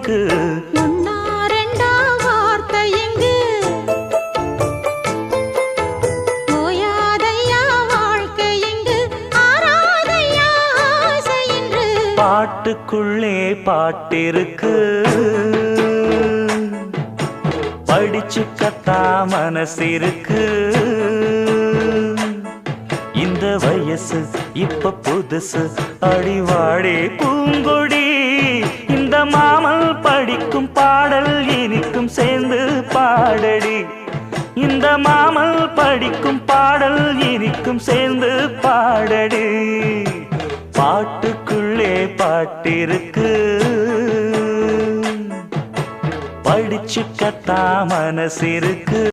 இருக்கு. ஒன்னா ரெண்டா வார்த்தை எங்கு ஓயாதையா வாழ்க்கை எங்கு ஆராதையா ஆசை என்று. பாட்டுக்குள்ளே பாட்டிருக்கு, படிச்சுக்கத்தா மனசிருக்கு. இந்த வயசு இப்ப புதுசு, அடிவாடே பூங்கொடி. இந்த மாமல் படிக்கும் பாடல் இனிக்கும் சேர்ந்து பாடடி. இந்த மாமல் படிக்கும் பாடல் இனிக்கும் சேர்ந்து பாடடி. பாட்டுக்குள்ளே பாட்டிருக்கு, படிச்சுக்கத்தா மனசிருக்கு.